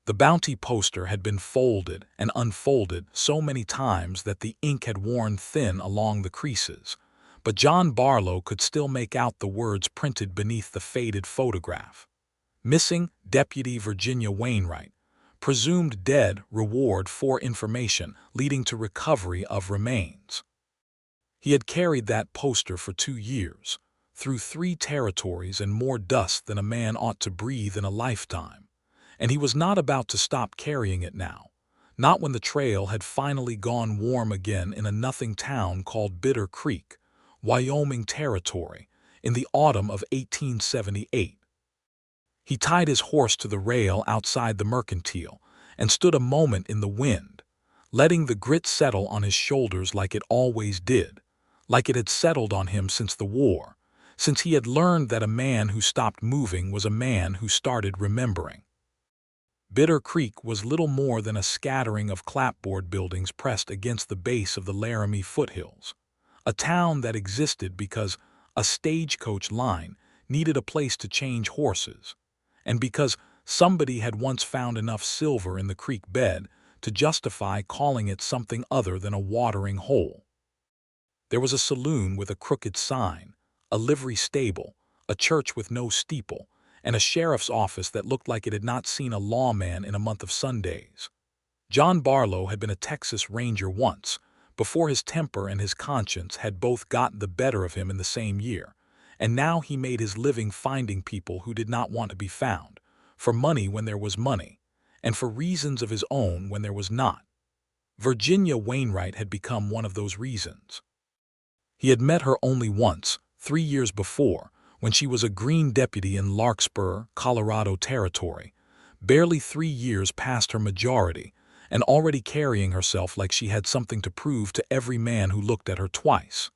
The bounty poster had been folded and unfolded so many times that the ink had worn thin along the creases, but John Barlow could still make out the words printed beneath the faded photograph. Missing Deputy Virginia Wainwright. Presumed dead, reward for information leading to recovery of remains. He had carried that poster for 2 years, through 3 territories and more dust than a man ought to breathe in a lifetime. And he was not about to stop carrying it now, not when the trail had finally gone warm again in a nothing town called Bitter Creek, Wyoming Territory, in the autumn of 1878. He tied his horse to the rail outside the mercantile and stood a moment in the wind, letting the grit settle on his shoulders like it always did, like it had settled on him since the war, since he had learned that a man who stopped moving was a man who started remembering. Bitter Creek was little more than a scattering of clapboard buildings pressed against the base of the Laramie foothills, a town that existed because a stagecoach line needed a place to change horses, and because somebody had once found enough silver in the creek bed to justify calling it something other than a watering hole. There was a saloon with a crooked sign, a livery stable, a church with no steeple, and a sheriff's office that looked like it had not seen a lawman in a month of Sundays. John Barlow had been a Texas Ranger once, before his temper and his conscience had both gotten the better of him in the same year, and now he made his living finding people who did not want to be found, for money when there was money, and for reasons of his own when there was not. Virginia Wainwright had become one of those reasons. He had met her only once, 3 years before, when she was a green deputy in Larkspur, Colorado Territory, barely 3 years past her majority, and already carrying herself like she had something to prove to every man who looked at her twice.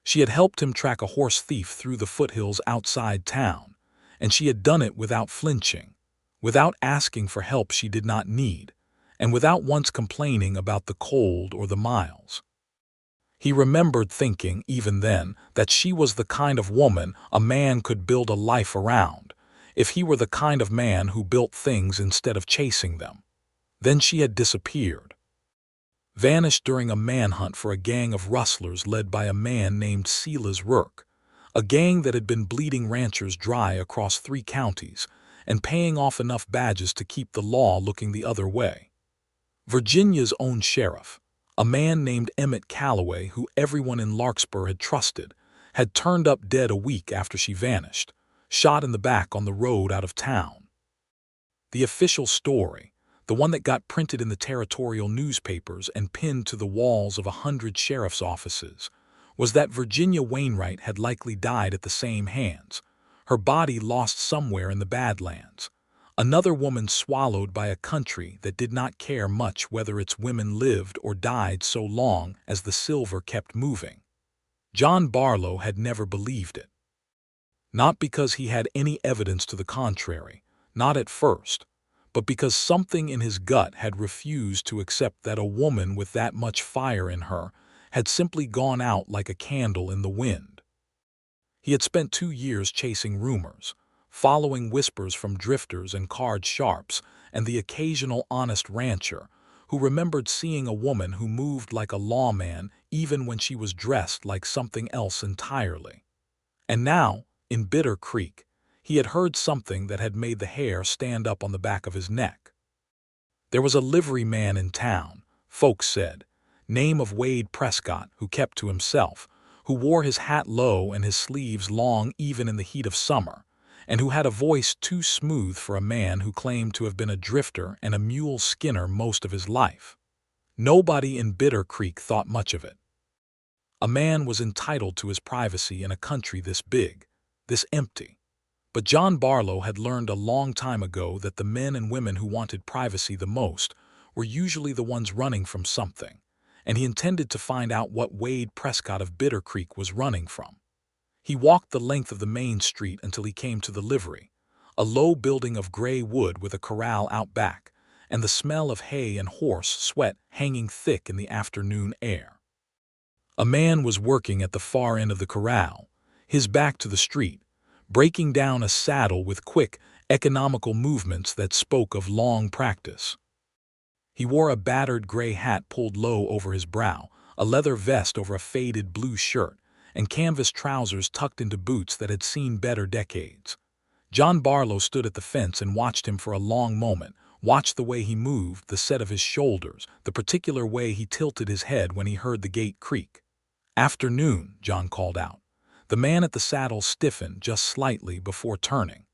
She had helped him track a horse thief through the foothills outside town, and she had done it without flinching, without asking for help she did not need, and without once complaining about the cold or the miles. He remembered thinking, even then, that she was the kind of woman a man could build a life around, if he were the kind of man who built things instead of chasing them. Then she had disappeared. Vanished during a manhunt for a gang of rustlers led by a man named Silas Rourke, a gang that had been bleeding ranchers dry across 3 counties and paying off enough badges to keep the law looking the other way. Virginia's own sheriff, a man named Emmett Calloway who everyone in Larkspur had trusted, had turned up dead a week after she vanished, shot in the back on the road out of town. The official story, the one that got printed in the territorial newspapers and pinned to the walls of 100 sheriff's offices, was that Virginia Wainwright had likely died at the same hands, her body lost somewhere in the Badlands, another woman swallowed by a country that did not care much whether its women lived or died so long as the silver kept moving. John Barlow had never believed it. Not because he had any evidence to the contrary, not at first, but because something in his gut had refused to accept that a woman with that much fire in her had simply gone out like a candle in the wind. He had spent 2 years chasing rumors, following whispers from drifters and card sharps and the occasional honest rancher who remembered seeing a woman who moved like a lawman even when she was dressed like something else entirely. And now, in Bitter Creek, he had heard something that had made the hair stand up on the back of his neck. There was a livery man in town, folks said, name of Wade Prescott, who kept to himself, who wore his hat low and his sleeves long even in the heat of summer, and who had a voice too smooth for a man who claimed to have been a drifter and a mule skinner most of his life. Nobody in Bitter Creek thought much of it. A man was entitled to his privacy in a country this big, this empty. But John Barlow had learned a long time ago that the men and women who wanted privacy the most were usually the ones running from something, and he intended to find out what Wade Prescott of Bitter Creek was running from. He walked the length of the main street until he came to the livery, a low building of gray wood with a corral out back, and the smell of hay and horse sweat hanging thick in the afternoon air. A man was working at the far end of the corral, his back to the street, breaking down a saddle with quick economical movements that spoke of long practice. He wore a battered gray hat pulled low over his brow, a leather vest over a faded blue shirt, and canvas trousers tucked into boots that had seen better decades. John Barlow stood at the fence and watched him for a long moment, watched the way he moved, the set of his shoulders, the particular way he tilted his head when he heard the gate creak. "Afternoon," John called out. The man at the saddle stiffened just slightly before turning.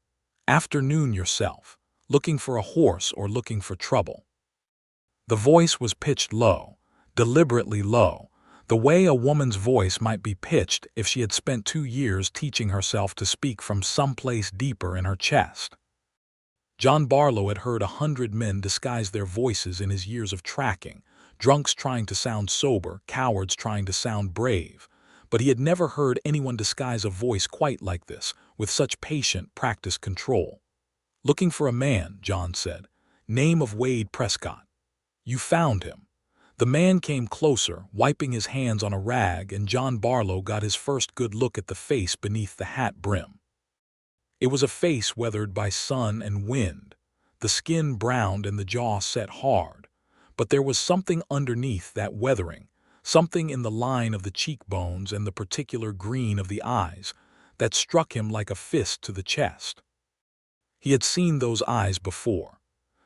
"Afternoon yourself. Looking for a horse or looking for trouble?" The voice was pitched low, deliberately low, the way a woman's voice might be pitched if she had spent 2 years teaching herself to speak from someplace deeper in her chest. John Barlow had heard 100 men disguise their voices in his years of tracking, drunks trying to sound sober, cowards trying to sound brave, but he had never heard anyone disguise a voice quite like this, with such patient, practiced control. "Looking for a man," John said. "Name of Wade Prescott." "You found him." The man came closer, wiping his hands on a rag, and John Barlow got his first good look at the face beneath the hat brim. It was a face weathered by sun and wind, the skin browned and the jaw set hard, but there was something underneath that weathering, something in the line of the cheekbones and the particular green of the eyes, that struck him like a fist to the chest. He had seen those eyes before.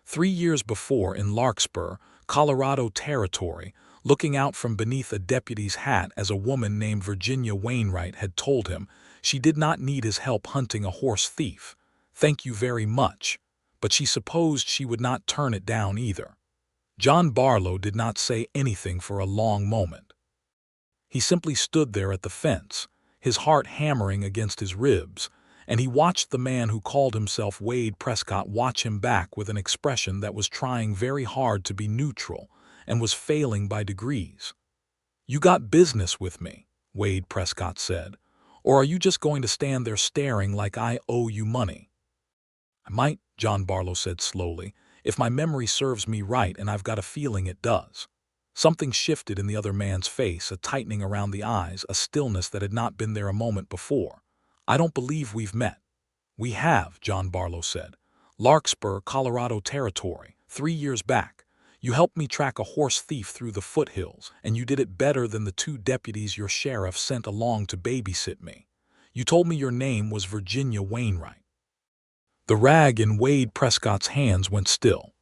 3 years before in Larkspur, Colorado Territory, looking out from beneath a deputy's hat as a woman named Virginia Wainwright had told him she did not need his help hunting a horse thief. "Thank you very much," but she supposed she would not turn it down either. John Barlow did not say anything for a long moment. He simply stood there at the fence, his heart hammering against his ribs, and he watched the man who called himself Wade Prescott watch him back with an expression that was trying very hard to be neutral and was failing by degrees. "You got business with me," Wade Prescott said, "or are you just going to stand there staring like I owe you money?" "I might," John Barlow said slowly, "if my memory serves me right, and I've got a feeling it does." Something shifted in the other man's face, a tightening around the eyes, a stillness that had not been there a moment before. "I don't believe we've met." "We have," John Barlow said. "Larkspur, Colorado Territory, 3 years back. You helped me track a horse thief through the foothills, and you did it better than the 2 deputies your sheriff sent along to babysit me. You told me your name was Virginia Wainwright." The rag in Wade Prescott's hands went still.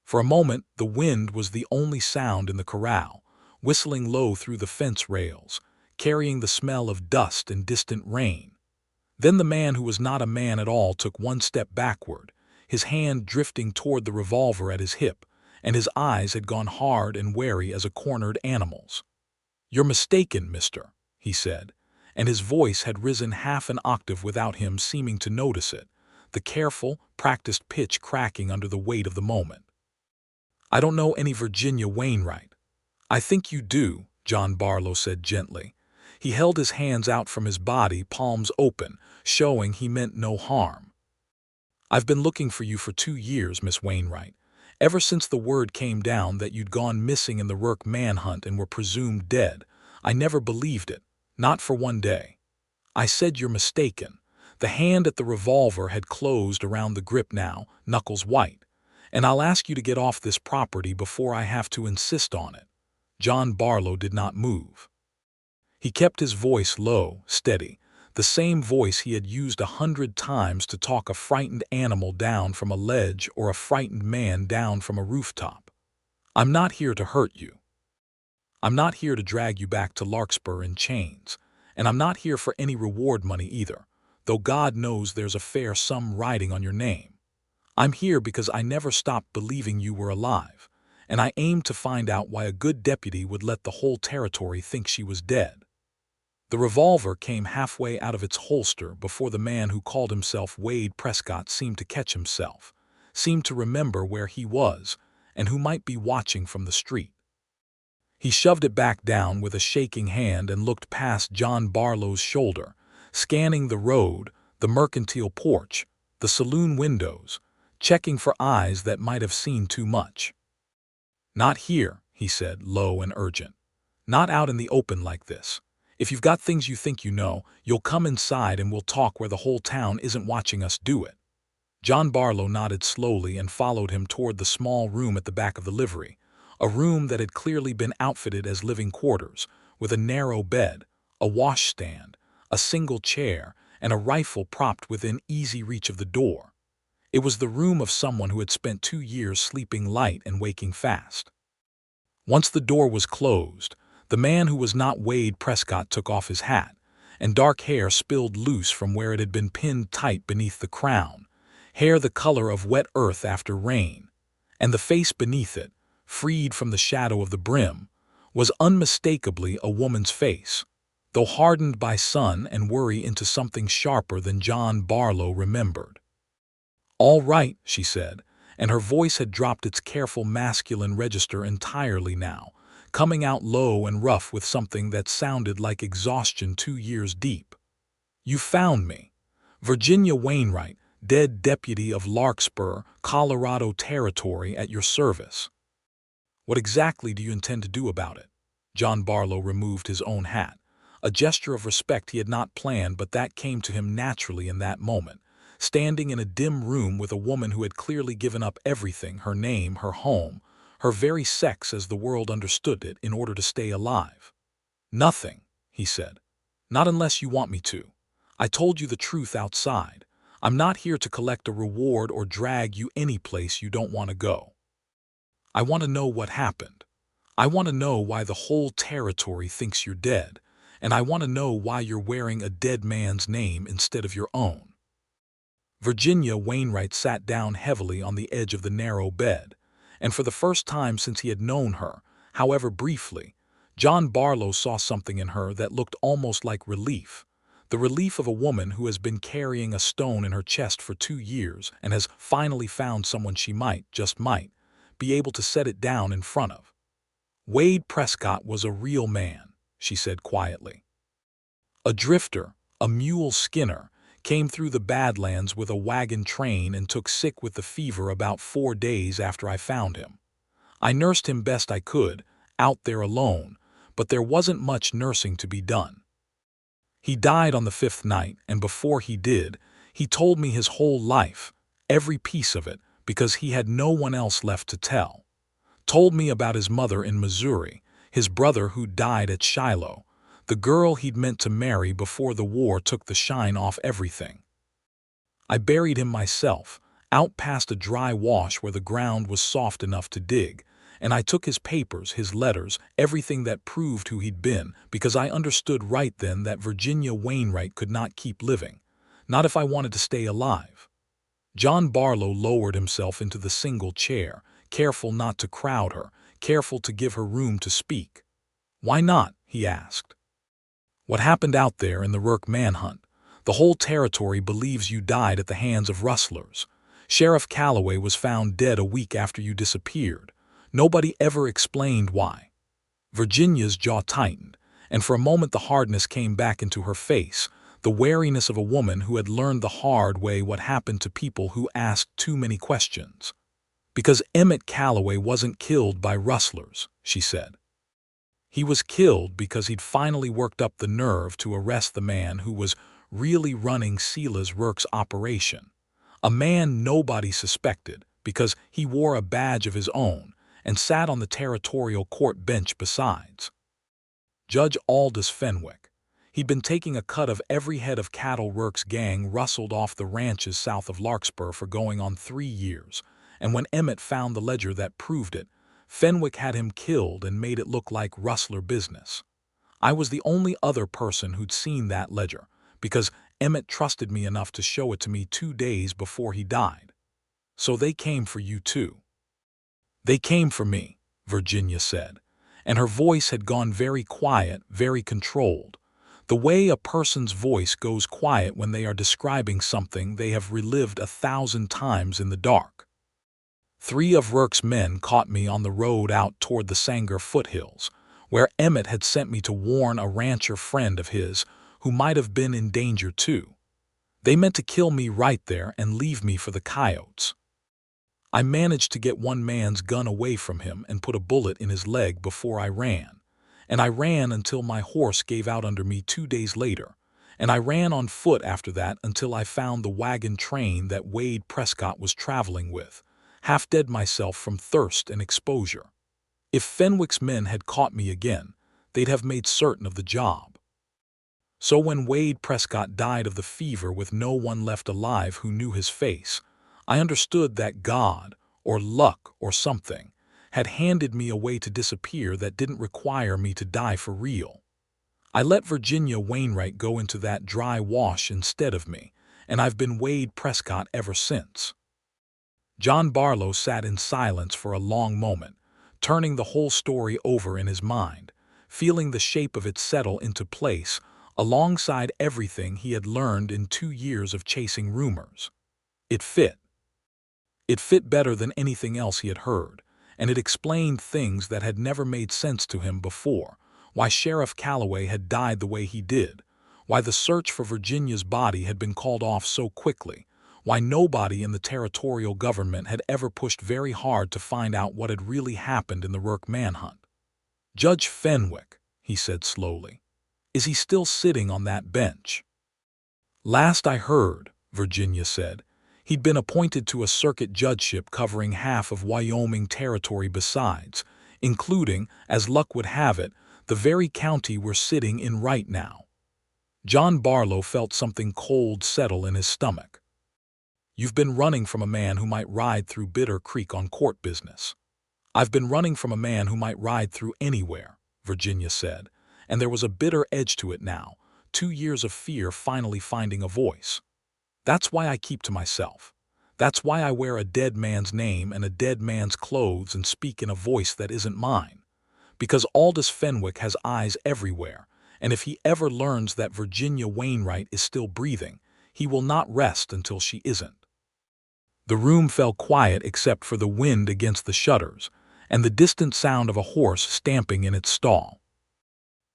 For a moment, the wind was the only sound in the corral, whistling low through the fence rails, carrying the smell of dust and distant rain. Then the man who was not a man at all took 1 step backward, his hand drifting toward the revolver at his hip, and his eyes had gone hard and wary as a cornered animal's. "You're mistaken, mister," he said, and his voice had risen half an octave without him seeming to notice it, the careful, practiced pitch cracking under the weight of the moment. "I don't know any Virginia Wainwright." "I think you do," John Barlow said gently. He held his hands out from his body, palms open, showing he meant no harm. "I've been looking for you for 2 years, Miss Wainwright. Ever since the word came down that you'd gone missing in the Rourke manhunt and were presumed dead, I never believed it, not for one day. I said you're mistaken." The hand at the revolver had closed around the grip now, knuckles white. "And I'll ask you to get off this property before I have to insist on it." John Barlow did not move. He kept his voice low, steady, the same voice he had used 100 times to talk a frightened animal down from a ledge or a frightened man down from a rooftop. "I'm not here to hurt you. I'm not here to drag you back to Larkspur in chains, and I'm not here for any reward money either, though God knows there's a fair sum riding on your name. I'm here because I never stopped believing you were alive, and I aimed to find out why a good deputy would let the whole territory think she was dead." The revolver came halfway out of its holster before the man who called himself Wade Prescott seemed to catch himself, seemed to remember where he was and who might be watching from the street. He shoved it back down with a shaking hand and looked past John Barlow's shoulder, scanning the road, the mercantile porch, the saloon windows, checking for eyes that might have seen too much. "Not here," he said, low and urgent. "Not out in the open like this. If you've got things you think you know, you'll come inside and we'll talk where the whole town isn't watching us do it." John Barlow nodded slowly and followed him toward the small room at the back of the livery, a room that had clearly been outfitted as living quarters, with a narrow bed, a washstand, a single chair, and a rifle propped within easy reach of the door. It was the room of someone who had spent 2 years sleeping light and waking fast. Once the door was closed, the man who was not Wade Prescott took off his hat, and dark hair spilled loose from where it had been pinned tight beneath the crown, hair the color of wet earth after rain, and the face beneath it, freed from the shadow of the brim, was unmistakably a woman's face, though hardened by sun and worry into something sharper than John Barlow remembered. "All right," she said, and her voice had dropped its careful masculine register entirely now, coming out low and rough with something that sounded like exhaustion 2 years deep. "You found me. Virginia Wainwright, dead deputy of Larkspur, Colorado Territory, at your service. What exactly do you intend to do about it?" John Barlow removed his own hat, a gesture of respect he had not planned, but that came to him naturally in that moment, standing in a dim room with a woman who had clearly given up everything, her name, her home, her very sex as the world understood it, in order to stay alive. "Nothing," he said. "Not unless you want me to. I told you the truth outside. I'm not here to collect a reward or drag you any place you don't want to go. I want to know what happened. I want to know why the whole territory thinks you're dead, and I want to know why you're wearing a dead man's name instead of your own." Virginia Wainwright sat down heavily on the edge of the narrow bed, and for the first time since he had known her, however briefly, John Barlow saw something in her that looked almost like relief, the relief of a woman who has been carrying a stone in her chest for 2 years and has finally found someone she might, just might, be able to set it down in front of. "Wade Prescott was a real man," she said quietly. "A drifter, a mule skinner, came through the Badlands with a wagon train and took sick with the fever about 4 days after I found him. I nursed him best I could, out there alone, but there wasn't much nursing to be done. He died on the 5th night, and before he did, he told me his whole life, every piece of it, because he had no one else left to tell. Told me about his mother in Missouri, his brother who died at Shiloh, the girl he'd meant to marry before the war took the shine off everything. I buried him myself, out past a dry wash where the ground was soft enough to dig, and I took his papers, his letters, everything that proved who he'd been, because I understood right then that Virginia Wainwright could not keep living, not if I wanted to stay alive." John Barlow lowered himself into the single chair, careful not to crowd her, careful to give her room to speak. "Why not?" he asked. "What happened out there in the Rourke manhunt? The whole territory believes you died at the hands of rustlers. Sheriff Calloway was found dead a week after you disappeared. Nobody ever explained why." Virginia's jaw tightened, and for a moment the hardness came back into her face, the wariness of a woman who had learned the hard way what happened to people who asked too many questions. "Because Emmett Calloway wasn't killed by rustlers," she said. "He was killed because he'd finally worked up the nerve to arrest the man who was really running Silas Rourke's operation, a man nobody suspected because he wore a badge of his own and sat on the territorial court bench besides. Judge Aldous Fenwick. He'd been taking a cut of every head of cattle Rourke's gang rustled off the ranches south of Larkspur for going on 3 years, and when Emmett found the ledger that proved it, Fenwick had him killed and made it look like rustler business. I was the only other person who'd seen that ledger, because Emmett trusted me enough to show it to me 2 days before he died. So they came for you too." "They came for me," Virginia said, and her voice had gone very quiet, very controlled, the way a person's voice goes quiet when they are describing something they have relived 1,000 times in the dark. "3 of Rourke's men caught me on the road out toward the Sanger foothills, where Emmett had sent me to warn a rancher friend of his who might have been in danger too. They meant to kill me right there and leave me for the coyotes. I managed to get one man's gun away from him and put a bullet in his leg before I ran, and I ran until my horse gave out under me 2 days later, and I ran on foot after that until I found the wagon train that Wade Prescott was traveling with, half dead myself from thirst and exposure. If Fenwick's men had caught me again, they'd have made certain of the job. So when Wade Prescott died of the fever with no one left alive who knew his face, I understood that God, or luck, or something, had handed me a way to disappear that didn't require me to die for real. I let Virginia Wainwright go into that dry wash instead of me, and I've been Wade Prescott ever since. John Barlow sat in silence for a long moment, turning the whole story over in his mind, feeling the shape of it settle into place alongside everything he had learned in 2 years of chasing rumors. It fit. It fit better than anything else he had heard, and it explained things that had never made sense to him before: why Sheriff Calloway had died the way he did, why the search for Virginia's body had been called off so quickly, why nobody in the territorial government had ever pushed very hard to find out what had really happened in the Rourke manhunt. "Judge Fenwick," he said slowly. "Is he still sitting on that bench?" "Last I heard," Virginia said, "he'd been appointed to a circuit judgeship covering half of Wyoming Territory besides, including, as luck would have it, the very county we're sitting in right now." John Barlow felt something cold settle in his stomach. "You've been running from a man who might ride through Bitter Creek on court business." "I've been running from a man who might ride through anywhere," Virginia said, and there was a bitter edge to it now, 2 years of fear finally finding a voice. "That's why I keep to myself. That's why I wear a dead man's name and a dead man's clothes and speak in a voice that isn't mine. Because Aldous Fenwick has eyes everywhere, and if he ever learns that Virginia Wainwright is still breathing, he will not rest until she isn't." The room fell quiet except for the wind against the shutters and the distant sound of a horse stamping in its stall.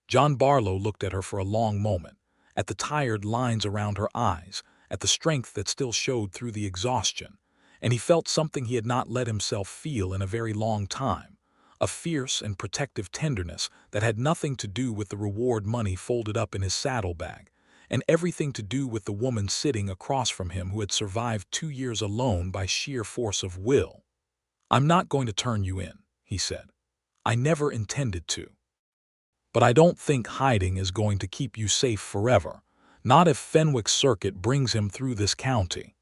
John Barlow looked at her for a long moment, at the tired lines around her eyes, at the strength that still showed through the exhaustion, and he felt something he had not let himself feel in a very long time, a fierce and protective tenderness that had nothing to do with the reward money folded up in his saddlebag, and everything to do with the woman sitting across from him who had survived 2 years alone by sheer force of will. "I'm not going to turn you in," he said. "I never intended to. But I don't think hiding is going to keep you safe forever, not if Fenwick's circuit brings him through this county.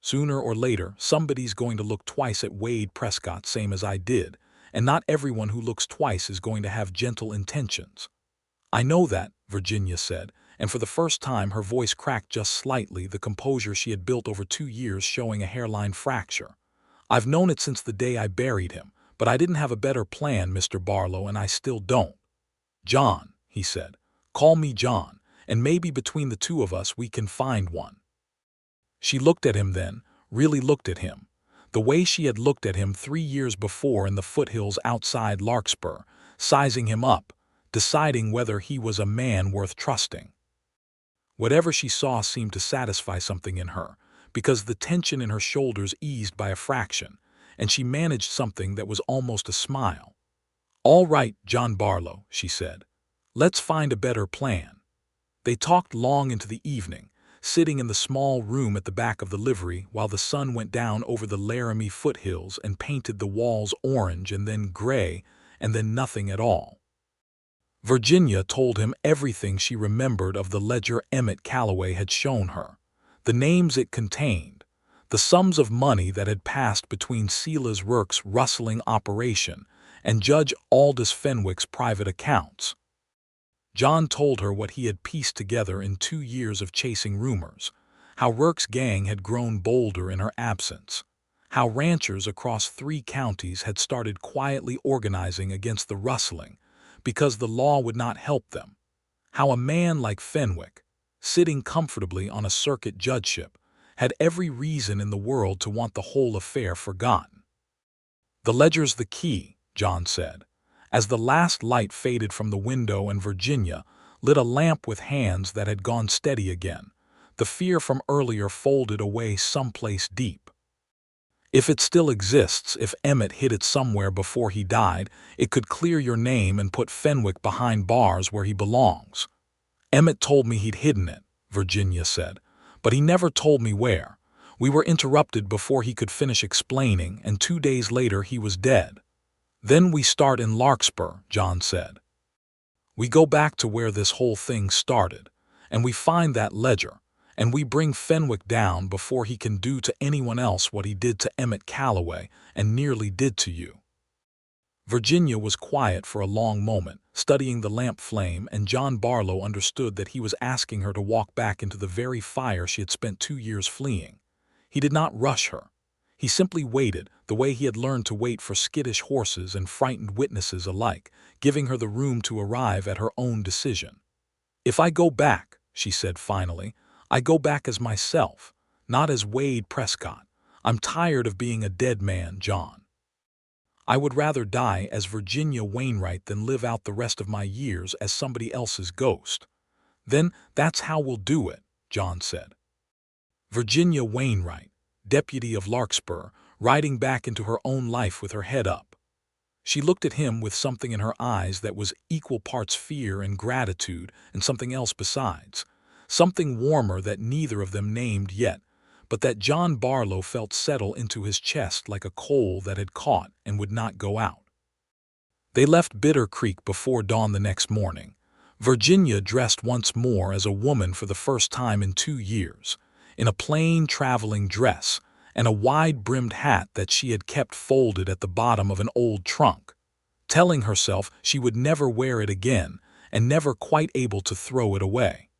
Sooner or later, somebody's going to look twice at Wade Prescott same as I did, and not everyone who looks twice is going to have gentle intentions." "I know that," Virginia said, and for the first time her voice cracked just slightly, the composure she had built over 2 years showing a hairline fracture. "I've known it since the day I buried him, but I didn't have a better plan, Mr. Barlow, and I still don't." "John," he said. "Call me John, and maybe between the two of us we can find one." She looked at him then, really looked at him, the way she had looked at him 3 years before in the foothills outside Larkspur, sizing him up, deciding whether he was a man worth trusting. Whatever she saw seemed to satisfy something in her, because the tension in her shoulders eased by a fraction, and she managed something that was almost a smile. "All right, John Barlow," she said. "Let's find a better plan." They talked long into the evening, sitting in the small room at the back of the livery while the sun went down over the Laramie foothills and painted the walls orange and then gray and then nothing at all. Virginia told him everything she remembered of the ledger Emmett Calloway had shown her, the names it contained, the sums of money that had passed between Silas Rourke's rustling operation and Judge Aldous Fenwick's private accounts. John told her what he had pieced together in 2 years of chasing rumors, how Rourke's gang had grown bolder in her absence, how ranchers across 3 counties had started quietly organizing against the rustling because the law would not help them, how a man like Fenwick, sitting comfortably on a circuit judgeship, had every reason in the world to want the whole affair forgotten. "The ledger's the key," John said, as the last light faded from the window and Virginia lit a lamp with hands that had gone steady again, the fear from earlier folded away someplace deep. "If it still exists, if Emmett hid it somewhere before he died, it could clear your name and put Fenwick behind bars where he belongs. Emmett told me he'd hidden it, Virginia said, but he never told me where. We were interrupted before he could finish explaining, and 2 days later he was dead. Then we start in Larkspur, John said. We go back to where this whole thing started, and we find that ledger, and we bring Fenwick down before he can do to anyone else what he did to Emmett Calloway and nearly did to you. Virginia was quiet for a long moment, studying the lamp flame, and John Barlow understood that he was asking her to walk back into the very fire she had spent 2 years fleeing. He did not rush her. He simply waited, the way he had learned to wait for skittish horses and frightened witnesses alike, giving her the room to arrive at her own decision. "If I go back," she said finally, "I go back as myself, not as Wade Prescott. I'm tired of being a dead man, John. I would rather die as Virginia Wainwright than live out the rest of my years as somebody else's ghost." "Then that's how we'll do it," John said. Virginia Wainwright, deputy of Larkspur, riding back into her own life with her head up. She looked at him with something in her eyes that was equal parts fear and gratitude, and something else besides, something warmer that neither of them named yet, but that John Barlow felt settle into his chest like a coal that had caught and would not go out. They left Bitter Creek before dawn the next morning, Virginia dressed once more as a woman for the first time in 2 years, in a plain traveling dress and a wide-brimmed hat that she had kept folded at the bottom of an old trunk, telling herself she would never wear it again and never quite able to throw it away.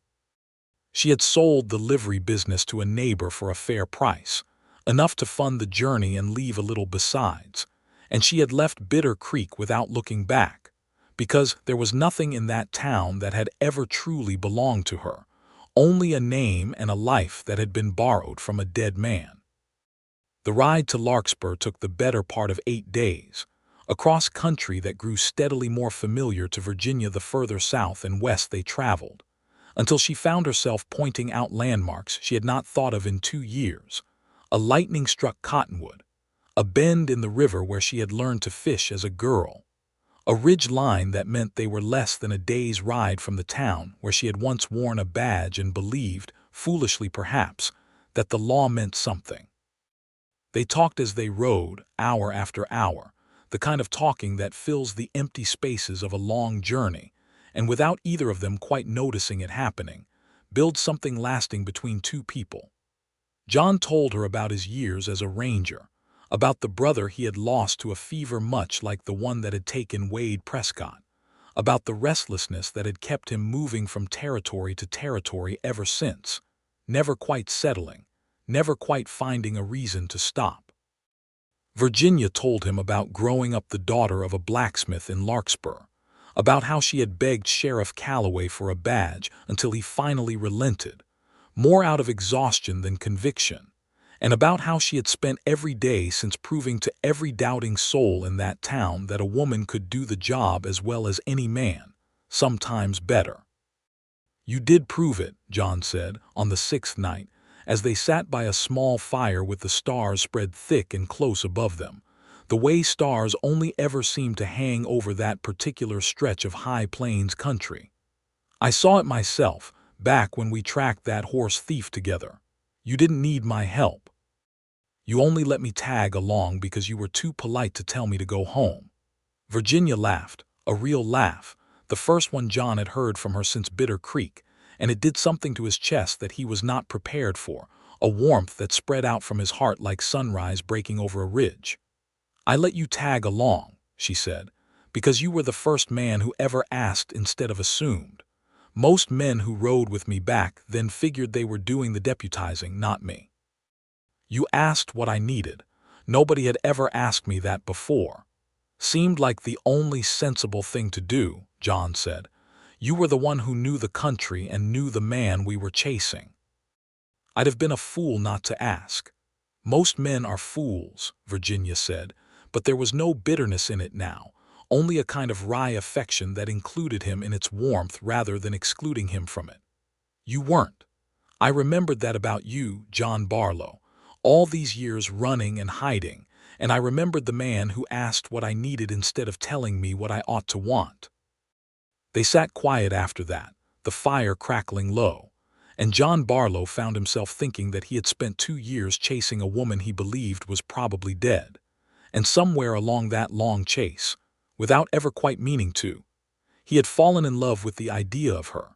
She had sold the livery business to a neighbor for a fair price, enough to fund the journey and leave a little besides, and she had left Bitter Creek without looking back, because there was nothing in that town that had ever truly belonged to her, only a name and a life that had been borrowed from a dead man. The ride to Larkspur took the better part of 8 days, across country that grew steadily more familiar to Virginia the further south and west they traveled, until she found herself pointing out landmarks she had not thought of in 2 years, a lightning-struck cottonwood, a bend in the river where she had learned to fish as a girl, a ridge line that meant they were less than a day's ride from the town where she had once worn a badge and believed, foolishly perhaps, that the law meant something. They talked as they rode, hour after hour, the kind of talking that fills the empty spaces of a long journey, and without either of them quite noticing it happening, builds something lasting between two people. John told her about his years as a ranger, about the brother he had lost to a fever much like the one that had taken Wade Prescott, about the restlessness that had kept him moving from territory to territory ever since, never quite settling, never quite finding a reason to stop. Virginia told him about growing up the daughter of a blacksmith in Larkspur, about how she had begged Sheriff Calloway for a badge until he finally relented, more out of exhaustion than conviction, and about how she had spent every day since proving to every doubting soul in that town that a woman could do the job as well as any man, sometimes better. "You did prove it," John said, on the 6th night, as they sat by a small fire with the stars spread thick and close above them, the way stars only ever seemed to hang over that particular stretch of high plains country. "I saw it myself, back when we tracked that horse thief together. You didn't need my help. You only let me tag along because you were too polite to tell me to go home." Virginia laughed, a real laugh, the first one John had heard from her since Bitter Creek, and it did something to his chest that he was not prepared for, a warmth that spread out from his heart like sunrise breaking over a ridge. "I let you tag along," she said, "because you were the first man who ever asked instead of assumed. Most men who rode with me back then figured they were doing the deputizing, not me. You asked what I needed. Nobody had ever asked me that before. Seemed like the only sensible thing to do," John said. "You were the one who knew the country and knew the man we were chasing. I'd have been a fool not to ask." "Most men are fools," Virginia said, but there was no bitterness in it now, only a kind of wry affection that included him in its warmth rather than excluding him from it. "You weren't. I remembered that about you, John Barlow, all these years running and hiding, and I remembered the man who asked what I needed instead of telling me what I ought to want." They sat quiet after that, the fire crackling low, and John Barlow found himself thinking that he had spent 2 years chasing a woman he believed was probably dead, and somewhere along that long chase, without ever quite meaning to, he had fallen in love with the idea of her,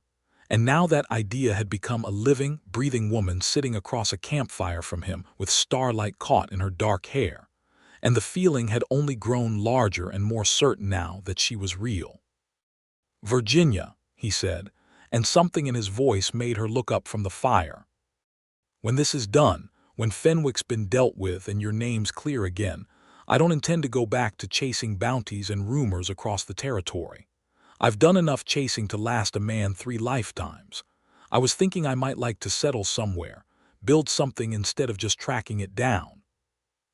and now that idea had become a living, breathing woman sitting across a campfire from him with starlight caught in her dark hair, and the feeling had only grown larger and more certain now that she was real. "Virginia," he said, and something in his voice made her look up from the fire. "When this is done, when Fenwick's been dealt with and your name's clear again, I don't intend to go back to chasing bounties and rumors across the territory. I've done enough chasing to last a man 3 lifetimes. I was thinking I might like to settle somewhere, build something instead of just tracking it down."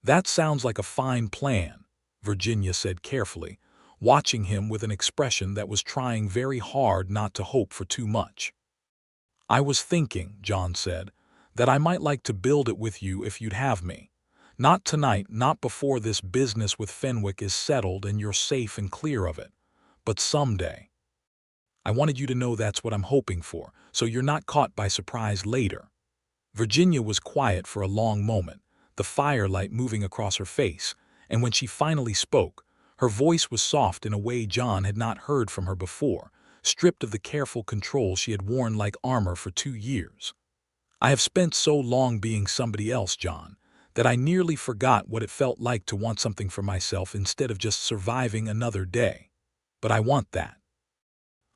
"That sounds like a fine plan," Virginia said carefully, watching him with an expression that was trying very hard not to hope for too much. "I was thinking," John said, "that I might like to build it with you if you'd have me. Not tonight, not before this business with Fenwick is settled and you're safe and clear of it, but someday. I wanted you to know that's what I'm hoping for, so you're not caught by surprise later." Virginia was quiet for a long moment, the firelight moving across her face, and when she finally spoke, her voice was soft in a way John had not heard from her before, stripped of the careful control she had worn like armor for 2 years. "I have spent so long being somebody else, John, that I nearly forgot what it felt like to want something for myself instead of just surviving another day. But I want that.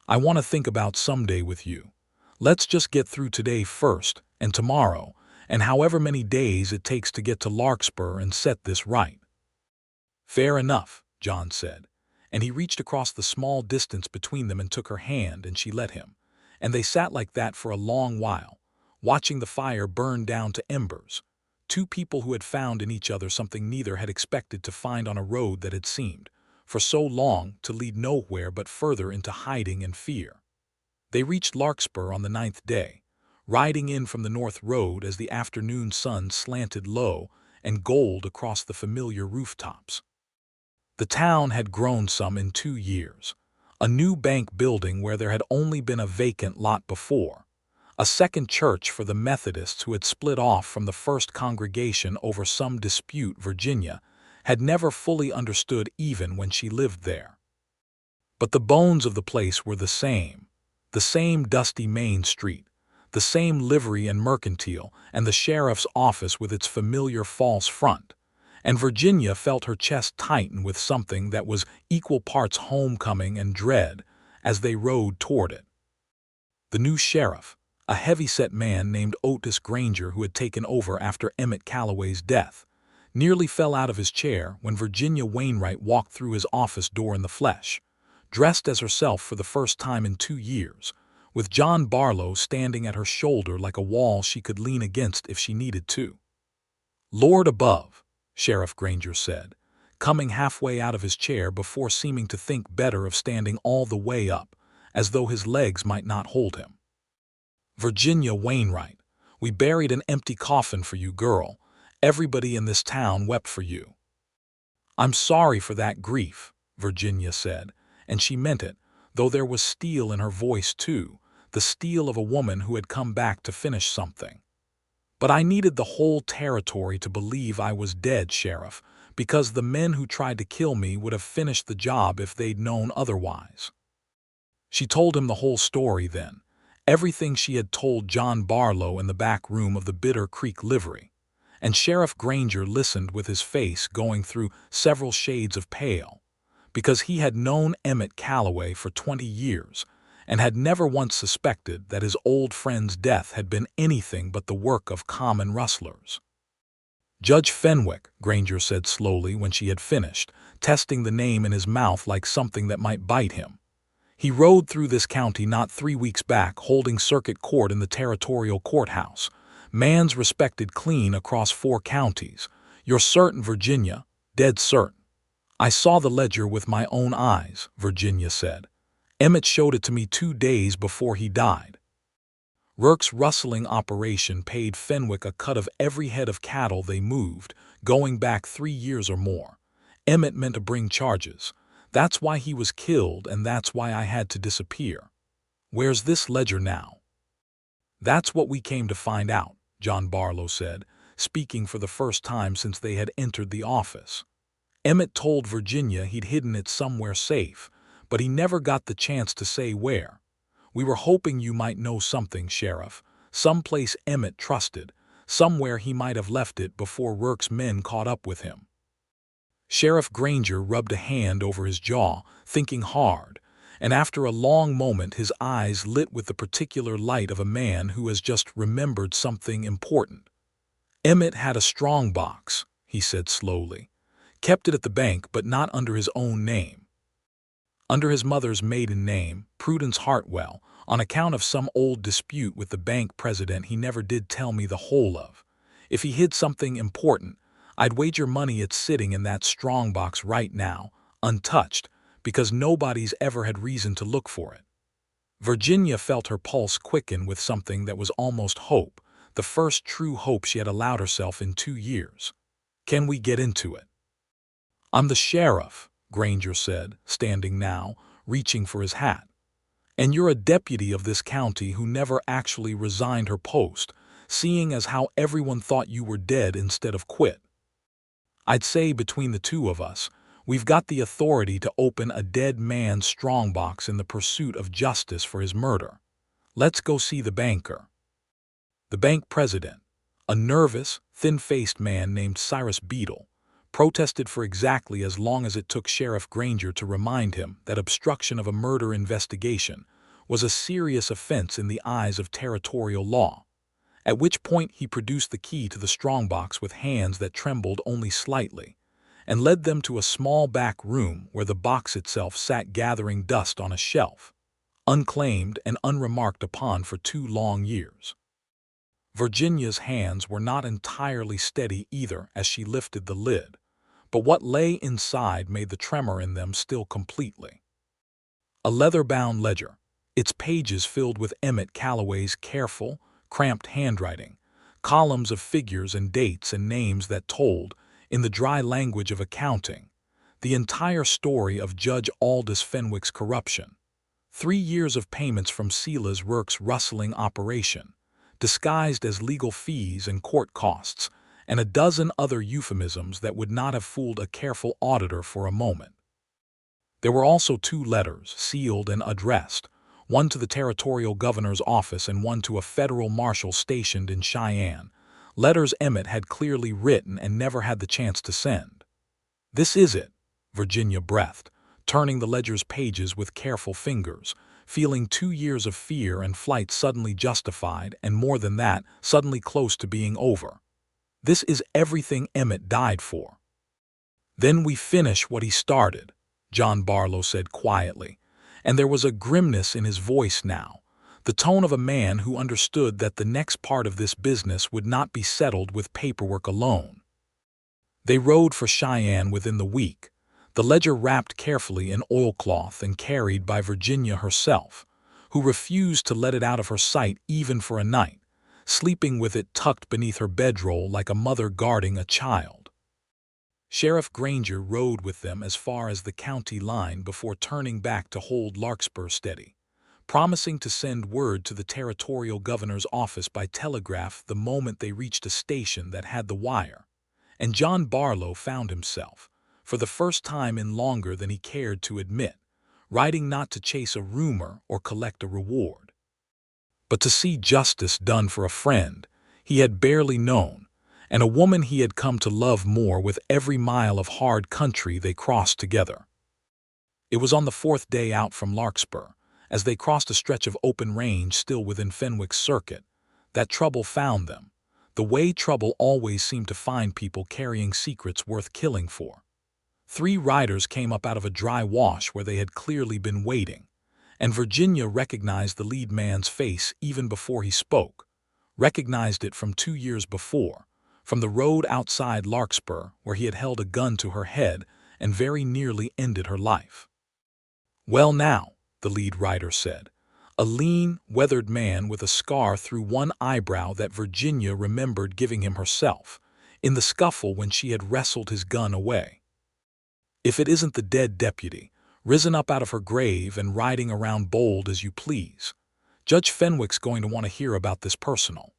I want to think about someday with you. Let's just get through today first, and tomorrow, and however many days it takes to get to Larkspur and set this right." "Fair enough," John said, and he reached across the small distance between them and took her hand, and she let him, and they sat like that for a long while, watching the fire burn down to embers, 2 people who had found in each other something neither had expected to find on a road that had seemed, for so long, to lead nowhere but further into hiding and fear. They reached Larkspur on the 9th day, riding in from the north road as the afternoon sun slanted low and gold across the familiar rooftops. The town had grown some in 2 years. A new bank building where there had only been a vacant lot before. A second church for the Methodists who had split off from the first congregation over some dispute Virginia had never fully understood even when she lived there. But the bones of the place were the same dusty Main Street, the same livery and mercantile, and the sheriff's office with its familiar false front, and Virginia felt her chest tighten with something that was equal parts homecoming and dread as they rode toward it. The new sheriff, a heavy-set man named Otis Granger who had taken over after Emmett Calloway's death, nearly fell out of his chair when Virginia Wainwright walked through his office door in the flesh, dressed as herself for the first time in 2 years, with John Barlow standing at her shoulder like a wall she could lean against if she needed to. "Lord above," Sheriff Granger said, coming halfway out of his chair before seeming to think better of standing all the way up, as though his legs might not hold him. "Virginia Wainwright, we buried an empty coffin for you, girl. Everybody in this town wept for you." "I'm sorry for that grief," Virginia said, and she meant it, though there was steel in her voice too, the steel of a woman who had come back to finish something. "But I needed the whole territory to believe I was dead, Sheriff, because the men who tried to kill me would have finished the job if they'd known otherwise." She told him the whole story then, everything she had told John Barlow in the back room of the Bitter Creek livery, and Sheriff Granger listened with his face going through several shades of pale, because he had known Emmett Calloway for 20 years and had never once suspected that his old friend's death had been anything but the work of common rustlers. "Judge Fenwick," Granger said slowly when she had finished, testing the name in his mouth like something that might bite him. "He rode through this county not 3 weeks back holding circuit court in the territorial courthouse. Man's respected clean across 4 counties. You're certain, Virginia? Dead certain?" "I saw the ledger with my own eyes," Virginia said. "Emmett showed it to me 2 days before he died. Rourke's rustling operation paid Fenwick a cut of every head of cattle they moved, going back 3 years or more. Emmett meant to bring charges. That's why he was killed, and that's why I had to disappear." Where's this ledger now? That's what we came to find out, John Barlow said, speaking for the first time since they had entered the office. Emmett told Virginia he'd hidden it somewhere safe, but he never got the chance to say where. We were hoping you might know something, Sheriff. Someplace Emmett trusted, somewhere he might have left it before Rourke's men caught up with him. Sheriff Granger rubbed a hand over his jaw, thinking hard, and after a long moment his eyes lit with the particular light of a man who has just remembered something important. Emmett had a strong box, he said slowly. Kept it at the bank, but not under his own name. Under his mother's maiden name, Prudence Hartwell, on account of some old dispute with the bank president he never did tell me the whole of. If he hid something important, I'd wager money it's sitting in that strong box right now, untouched, because nobody's ever had reason to look for it. Virginia felt her pulse quicken with something that was almost hope, the first true hope she had allowed herself in 2 years. Can we get into it? I'm the sheriff, Granger said, standing now, reaching for his hat. And you're a deputy of this county who never actually resigned her post, seeing as how everyone thought you were dead instead of quit. I'd say between the two of us, we've got the authority to open a dead man's strongbox in the pursuit of justice for his murder. Let's go see the banker. The bank president, a nervous, thin-faced man named Cyrus Beadle, protested for exactly as long as it took Sheriff Granger to remind him that obstruction of a murder investigation was a serious offense in the eyes of territorial law, at which point he produced the key to the strongbox with hands that trembled only slightly, and led them to a small back room where the box itself sat gathering dust on a shelf, unclaimed and unremarked upon for 2 long years. Virginia's hands were not entirely steady either as she lifted the lid, but what lay inside made the tremor in them still completely. A leather-bound ledger, its pages filled with Emmett Calloway's careful, cramped handwriting, columns of figures and dates and names that told, in the dry language of accounting, the entire story of Judge Aldous Fenwick's corruption, 3 years of payments from Silas Rourke's rustling operation, disguised as legal fees and court costs, and a dozen other euphemisms that would not have fooled a careful auditor for a moment. There were also 2 letters, sealed and addressed, one to the territorial governor's office and one to a federal marshal stationed in Cheyenne, letters Emmett had clearly written and never had the chance to send. This is it, Virginia breathed, turning the ledger's pages with careful fingers, feeling 2 years of fear and flight suddenly justified and, more than that, suddenly close to being over. This is everything Emmett died for. Then we finish what he started, John Barlow said quietly, and there was a grimness in his voice now, the tone of a man who understood that the next part of this business would not be settled with paperwork alone. They rode for Cheyenne within the week, the ledger wrapped carefully in oilcloth and carried by Virginia herself, who refused to let it out of her sight even for a night, sleeping with it tucked beneath her bedroll like a mother guarding a child. Sheriff Granger rode with them as far as the county line before turning back to hold Larkspur steady, promising to send word to the territorial governor's office by telegraph the moment they reached a station that had the wire. And John Barlow found himself, for the first time in longer than he cared to admit, riding not to chase a rumor or collect a reward, but to see justice done for a friend he had barely known, and a woman he had come to love more with every mile of hard country they crossed together. It was on the 4th day out from Larkspur, as they crossed a stretch of open range still within Fenwick's circuit, that trouble found them, the way trouble always seemed to find people carrying secrets worth killing for. 3 riders came up out of a dry wash where they had clearly been waiting, and Virginia recognized the lead man's face even before he spoke, recognized it from 2 years before, from the road outside Larkspur where he had held a gun to her head and very nearly ended her life. "Well now," the lead rider said, a lean, weathered man with a scar through one eyebrow that Virginia remembered giving him herself, in the scuffle when she had wrestled his gun away. "If it isn't the dead deputy, risen up out of her grave and riding around bold as you please. Judge Fenwick's going to want to hear about this personal.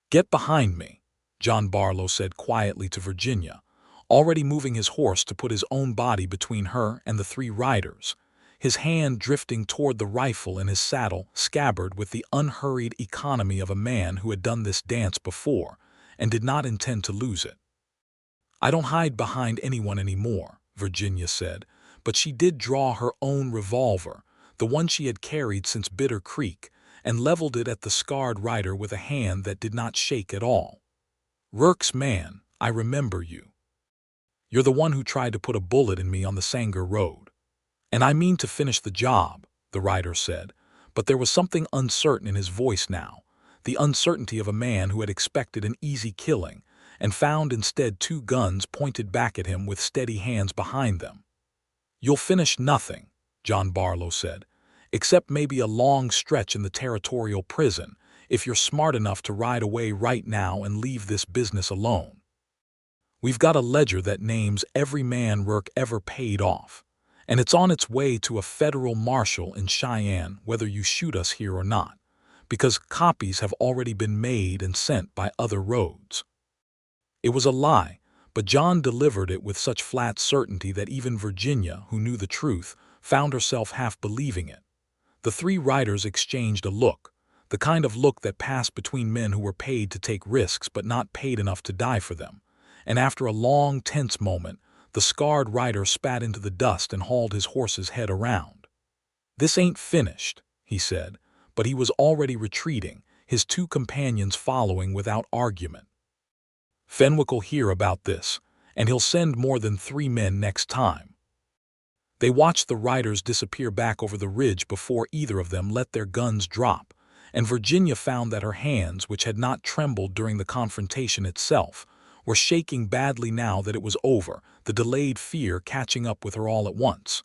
Get behind me, John Barlow said quietly to Virginia, already moving his horse to put his own body between her and the three riders, his hand drifting toward the rifle in his saddle scabbard with the unhurried economy of a man who had done this dance before and did not intend to lose it. I don't hide behind anyone anymore, Virginia said, but she did draw her own revolver, the one she had carried since Bitter Creek, and leveled it at the scarred rider with a hand that did not shake at all. "Rourke's man, I remember you. You're the one who tried to put a bullet in me on the Sanger Road. And I mean to finish the job," the rider said, but there was something uncertain in his voice now, the uncertainty of a man who had expected an easy killing and found instead two guns pointed back at him with steady hands behind them. "You'll finish nothing," John Barlow said, "except maybe a long stretch in the territorial prison, if you're smart enough to ride away right now and leave this business alone. We've got a ledger that names every man Rourke ever paid off, and it's on its way to a federal marshal in Cheyenne whether you shoot us here or not, because copies have already been made and sent by other roads." It was a lie, but John delivered it with such flat certainty that even Virginia, who knew the truth, found herself half believing it. The three riders exchanged a look, the kind of look that passed between men who were paid to take risks but not paid enough to die for them, and after a long, tense moment, the scarred rider spat into the dust and hauled his horse's head around. "This ain't finished," he said, but he was already retreating, his two companions following without argument. "Fenwick'll hear about this, and he'll send more than 3 men next time." They watched the riders disappear back over the ridge before either of them let their guns drop, and Virginia found that her hands, which had not trembled during the confrontation itself, were shaking badly now that it was over, the delayed fear catching up with her all at once.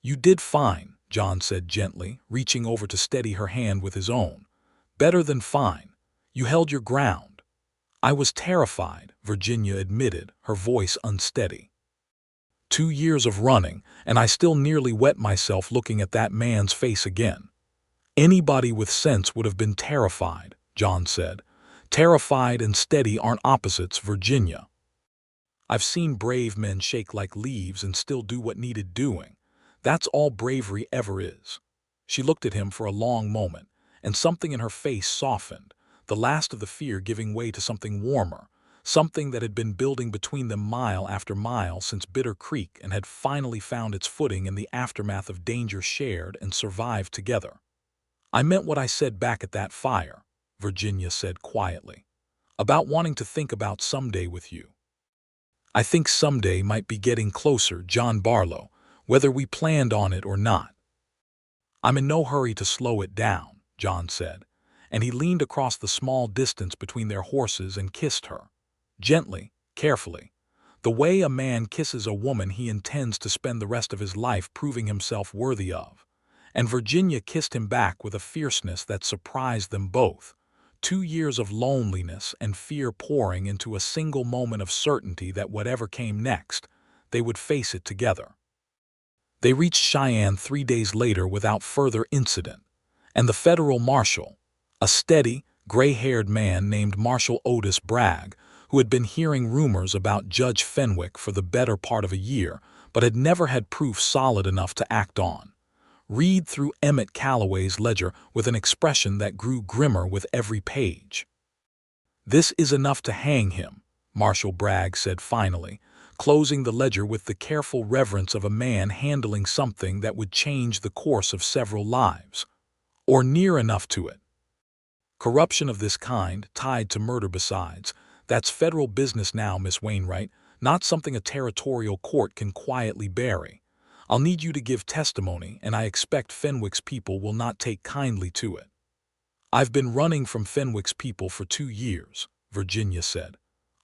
"You did fine," John said gently, reaching over to steady her hand with his own. "Better than fine. You held your ground." "I was terrified," Virginia admitted, her voice unsteady. 2 years of running, and I still nearly wet myself looking at that man's face again." "Anybody with sense would have been terrified," John said. "Terrified and steady aren't opposites, Virginia. I've seen brave men shake like leaves and still do what needed doing. That's all bravery ever is." She looked at him for a long moment, and something in her face softened, the last of the fear giving way to something warmer, something that had been building between them mile after mile since Bitter Creek and had finally found its footing in the aftermath of danger shared and survived together. "I meant what I said back at that fire," Virginia said quietly, "about wanting to think about someday with you. I think someday might be getting closer, John Barlow, whether we planned on it or not." "I'm in no hurry to slow it down," John said, and he leaned across the small distance between their horses and kissed her. Gently, carefully, the way a man kisses a woman he intends to spend the rest of his life proving himself worthy of. And Virginia kissed him back with a fierceness that surprised them both, 2 years of loneliness and fear pouring into a single moment of certainty that whatever came next, they would face it together. They reached Cheyenne 3 days later without further incident, and the federal marshal, a steady, gray-haired man named Marshal Otis Bragg, who had been hearing rumors about Judge Fenwick for the better part of a year, but had never had proof solid enough to act on, read through Emmett Calloway's ledger with an expression that grew grimmer with every page. "This is enough to hang him," Marshal Bragg said finally, closing the ledger with the careful reverence of a man handling something that would change the course of several lives. Or near enough to it. "Corruption of this kind, tied to murder besides, that's federal business now, Miss Wainwright, not something a territorial court can quietly bury. I'll need you to give testimony, and I expect Fenwick's people will not take kindly to it." "I've been running from Fenwick's people for 2 years," Virginia said.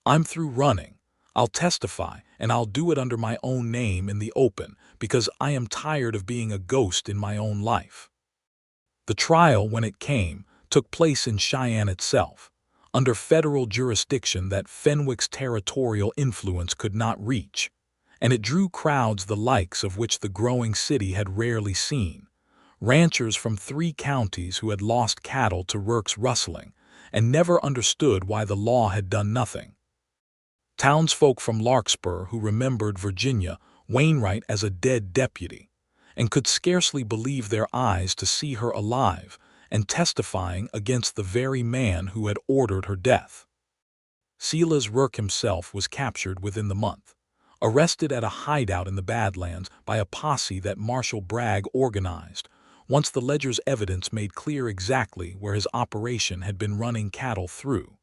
"I'm through running. I'll testify, and I'll do it under my own name in the open, because I am tired of being a ghost in my own life." The trial, when it came, took place in Cheyenne itself, under federal jurisdiction that Fenwick's territorial influence could not reach, and it drew crowds the likes of which the growing city had rarely seen. ranchers from 3 counties who had lost cattle to Rurke's rustling and never understood why the law had done nothing. Townsfolk from Larkspur who remembered Virginia Wainwright as a dead deputy and could scarcely believe their eyes to see her alive and testifying against the very man who had ordered her death. Silas Rurke himself was captured within the month, arrested at a hideout in the Badlands by a posse that Marshal Bragg organized, once the ledger's evidence made clear exactly where his operation had been running cattle through,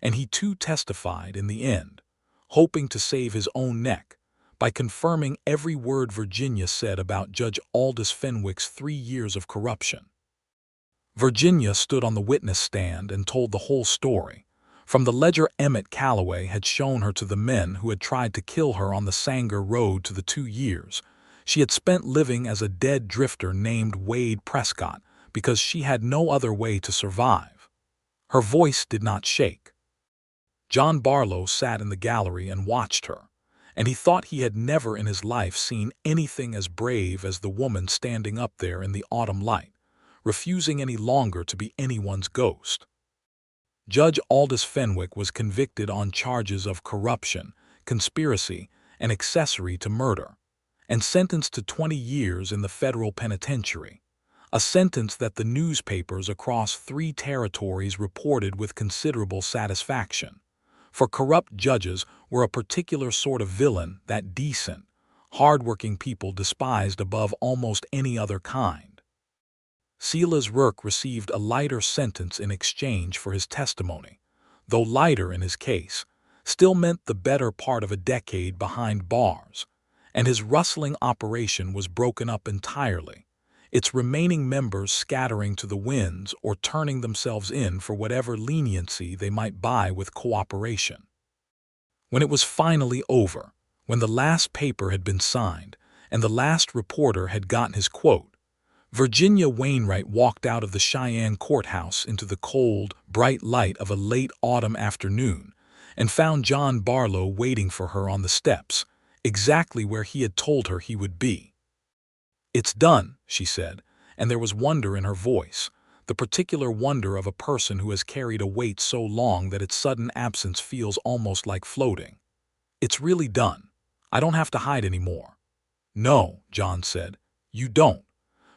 and he too testified in the end, hoping to save his own neck by confirming every word Virginia said about Judge Aldous Fenwick's 3 years of corruption. Virginia stood on the witness stand and told the whole story, from the ledger Emmett Calloway had shown her to the men who had tried to kill her on the Sanger Road to the 2 years she had spent living as a dead drifter named Wade Prescott because she had no other way to survive. Her voice did not shake. John Barlow sat in the gallery and watched her, and he thought he had never in his life seen anything as brave as the woman standing up there in the autumn light, refusing any longer to be anyone's ghost. Judge Aldous Fenwick was convicted on charges of corruption, conspiracy, and accessory to murder, and sentenced to 20 years in the federal penitentiary, a sentence that the newspapers across 3 territories reported with considerable satisfaction. For corrupt judges were a particular sort of villain that decent, hard-working people despised above almost any other kind. Silas Rurke received a lighter sentence in exchange for his testimony, though lighter in his case, still meant the better part of a decade behind bars, and his rustling operation was broken up entirely, its remaining members scattering to the winds or turning themselves in for whatever leniency they might buy with cooperation. When it was finally over, when the last paper had been signed and the last reporter had gotten his quote, Virginia Wainwright walked out of the Cheyenne courthouse into the cold, bright light of a late autumn afternoon and found John Barlow waiting for her on the steps, exactly where he had told her he would be. "It's done," she said, and there was wonder in her voice, the particular wonder of a person who has carried a weight so long that its sudden absence feels almost like floating. "It's really done. I don't have to hide anymore." "No," John said, "you don't.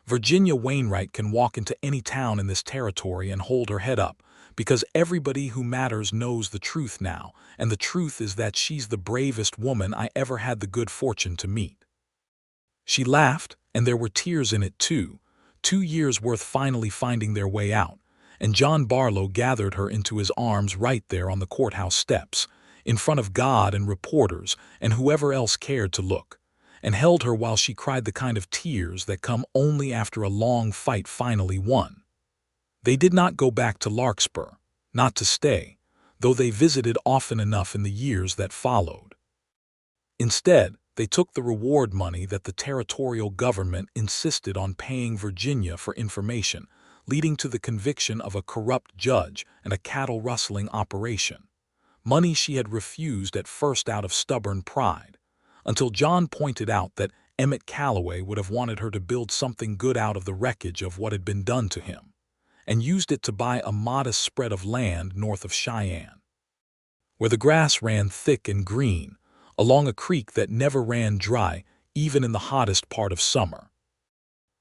Virginia Wainwright can walk into any town in this territory and hold her head up, because everybody who matters knows the truth now, and the truth is that she's the bravest woman I ever had the good fortune to meet." She laughed, and there were tears in it too, 2 years worth finally finding their way out, and John Barlow gathered her into his arms right there on the courthouse steps, in front of God and reporters and whoever else cared to look, and held her while she cried the kind of tears that come only after a long fight finally won. They did not go back to Larkspur, not to stay, though they visited often enough in the years that followed. Instead, they took the reward money that the territorial government insisted on paying Virginia for information, leading to the conviction of a corrupt judge and a cattle-rustling operation. Money she had refused at first out of stubborn pride, until John pointed out that Emmett Calloway would have wanted her to build something good out of the wreckage of what had been done to him, and used it to buy a modest spread of land north of Cheyenne, where the grass ran thick and green, along a creek that never ran dry even in the hottest part of summer.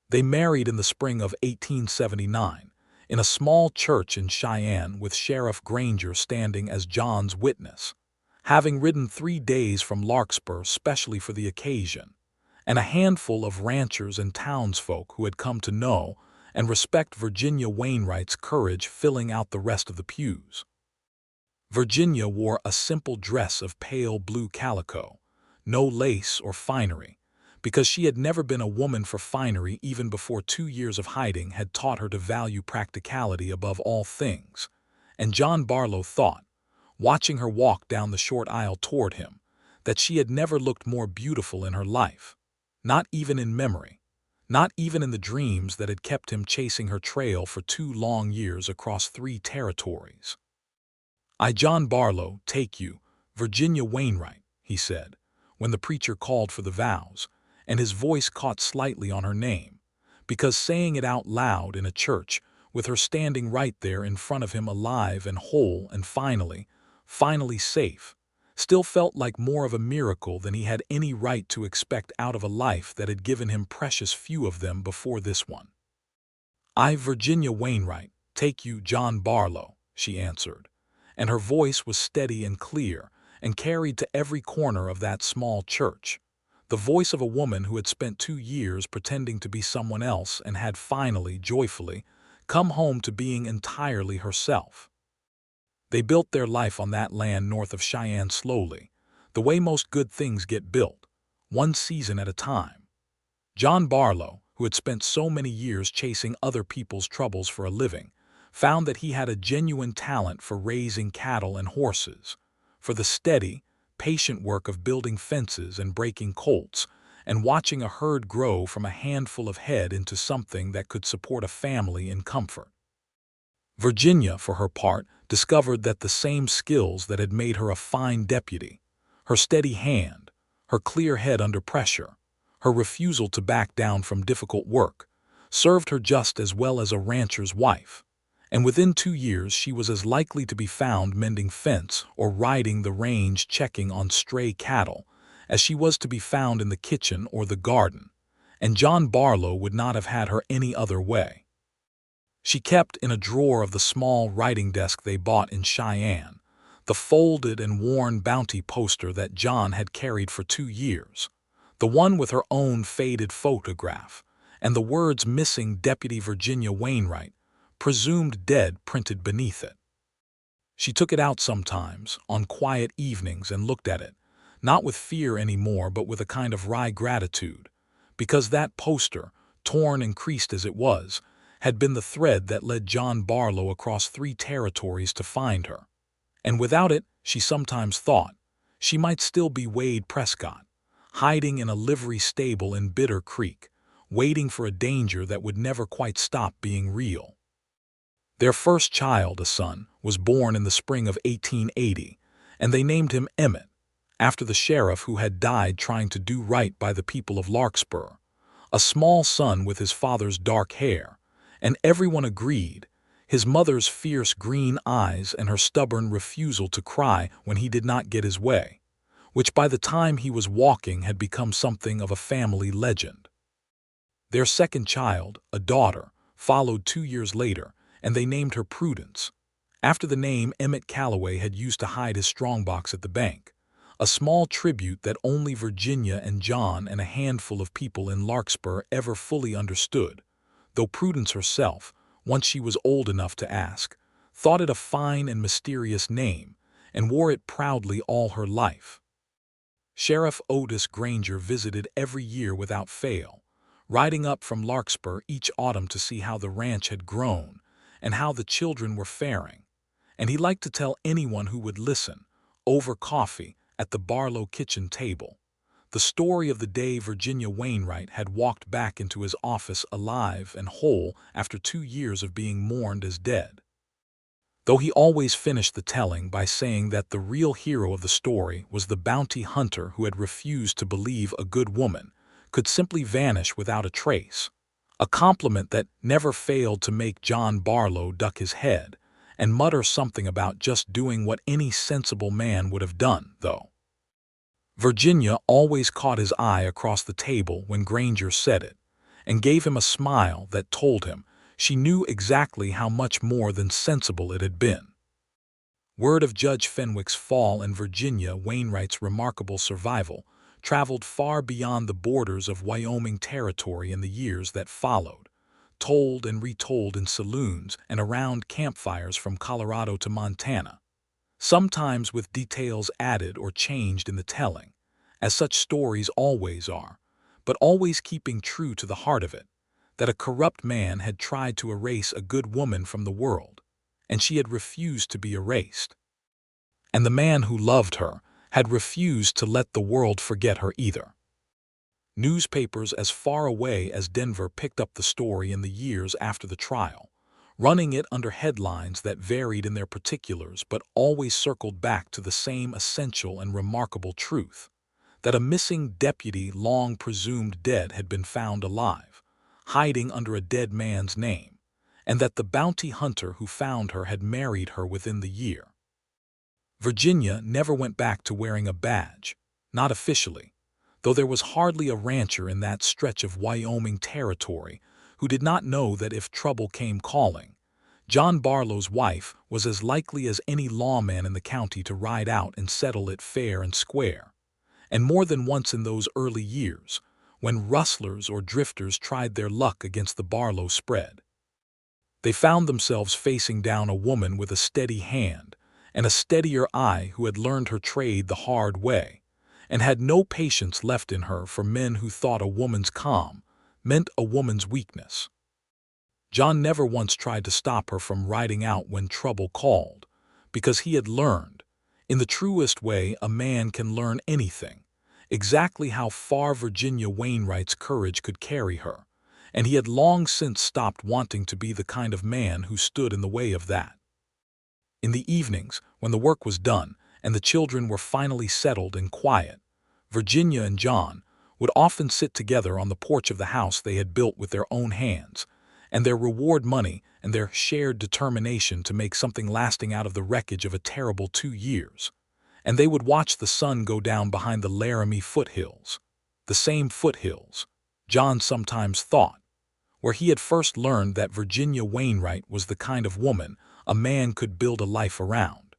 They married in the spring of 1879 in a small church in Cheyenne with Sheriff Granger standing as John's witness, having ridden 3 days from Larkspur specially for the occasion, and a handful of ranchers and townsfolk who had come to know and respect Virginia Wainwright's courage filling out the rest of the pews. Virginia wore a simple dress of pale blue calico, no lace or finery, because she had never been a woman for finery even before 2 years of hiding had taught her to value practicality above all things, and John Barlow thought, watching her walk down the short aisle toward him, that she had never looked more beautiful in her life, not even in memory, not even in the dreams that had kept him chasing her trail for 2 long years across 3 territories. "I, John Barlow, take you, Virginia Wainwright," he said, when the preacher called for the vows, and his voice caught slightly on her name, because saying it out loud in a church, with her standing right there in front of him alive and whole and finally safe, still felt like more of a miracle than he had any right to expect out of a life that had given him precious few of them before this one. "I, Virginia Wainwright, take you John Barlow," she answered, and her voice was steady and clear and carried to every corner of that small church. The voice of a woman who had spent 2 years pretending to be someone else and had finally, joyfully, come home to being entirely herself. They built their life on that land north of Cheyenne slowly, the way most good things get built, one season at a time. John Barlow, who had spent so many years chasing other people's troubles for a living, found that he had a genuine talent for raising cattle and horses, for the steady, patient work of building fences and breaking colts, and watching a herd grow from a handful of head into something that could support a family in comfort. Virginia, for her part, discovered that the same skills that had made her a fine deputy, her steady hand, her clear head under pressure, her refusal to back down from difficult work, served her just as well as a rancher's wife, and within 2 years she was as likely to be found mending fence or riding the range checking on stray cattle as she was to be found in the kitchen or the garden, and John Barlow would not have had her any other way. She kept in a drawer of the small writing desk they bought in Cheyenne the folded and worn bounty poster that John had carried for 2 years, the one with her own faded photograph, and the words "Missing Deputy Virginia Wainwright, presumed dead" printed beneath it. She took it out sometimes, on quiet evenings, and looked at it, not with fear anymore but with a kind of wry gratitude, because that poster, torn and creased as it was, had been the thread that led John Barlow across 3 territories to find her. And without it, she sometimes thought, she might still be Wade Prescott, hiding in a livery stable in Bitter Creek, waiting for a danger that would never quite stop being real. Their first child, a son, was born in the spring of 1880, and they named him Emmett, after the sheriff who had died trying to do right by the people of Larkspur, a small son with his father's dark hair, and everyone agreed, his mother's fierce green eyes and her stubborn refusal to cry when he did not get his way, which by the time he was walking had become something of a family legend. Their second child, a daughter, followed 2 years later, and they named her Prudence, after the name Emmett Calloway had used to hide his strongbox at the bank, a small tribute that only Virginia and John and a handful of people in Larkspur ever fully understood, though Prudence herself, once she was old enough to ask, thought it a fine and mysterious name and wore it proudly all her life. Sheriff Otis Granger visited every year without fail, riding up from Larkspur each autumn to see how the ranch had grown and how the children were faring, and he liked to tell anyone who would listen, over coffee at the Barlow kitchen table, the story of the day Virginia Wainwright had walked back into his office alive and whole after 2 years of being mourned as dead. Though he always finished the telling by saying that the real hero of the story was the bounty hunter who had refused to believe a good woman could simply vanish without a trace, a compliment that never failed to make John Barlow duck his head and mutter something about just doing what any sensible man would have done, though. Virginia always caught his eye across the table when Granger said it, and gave him a smile that told him she knew exactly how much more than sensible it had been. Word of Judge Fenwick's fall and Virginia Wainwright's remarkable survival traveled far beyond the borders of Wyoming Territory in the years that followed, told and retold in saloons and around campfires from Colorado to Montana, sometimes with details added or changed in the telling, as such stories always are, but always keeping true to the heart of it, that a corrupt man had tried to erase a good woman from the world, and she had refused to be erased. And the man who loved her had refused to let the world forget her either. Newspapers as far away as Denver picked up the story in the years after the trial, running it under headlines that varied in their particulars but always circled back to the same essential and remarkable truth, that a missing deputy long presumed dead had been found alive, hiding under a dead man's name, and that the bounty hunter who found her had married her within the year. Virginia never went back to wearing a badge, not officially, though there was hardly a rancher in that stretch of Wyoming Territory who did not know that if trouble came calling, John Barlow's wife was as likely as any lawman in the county to ride out and settle it fair and square. And more than once in those early years, when rustlers or drifters tried their luck against the Barlow spread, they found themselves facing down a woman with a steady hand and a steadier eye who had learned her trade the hard way, and had no patience left in her for men who thought a woman's calm meant a woman's weakness. John never once tried to stop her from riding out when trouble called, because he had learned, in the truest way a man can learn anything, exactly how far Virginia Wainwright's courage could carry her, and he had long since stopped wanting to be the kind of man who stood in the way of that. In the evenings, when the work was done and the children were finally settled and quiet, Virginia and John would often sit together on the porch of the house they had built with their own hands, and their reward money and their shared determination to make something lasting out of the wreckage of a terrible 2 years. And they would watch the sun go down behind the Laramie foothills, the same foothills, John sometimes thought, where he had first learned that Virginia Wainwright was the kind of woman a man could build a life around.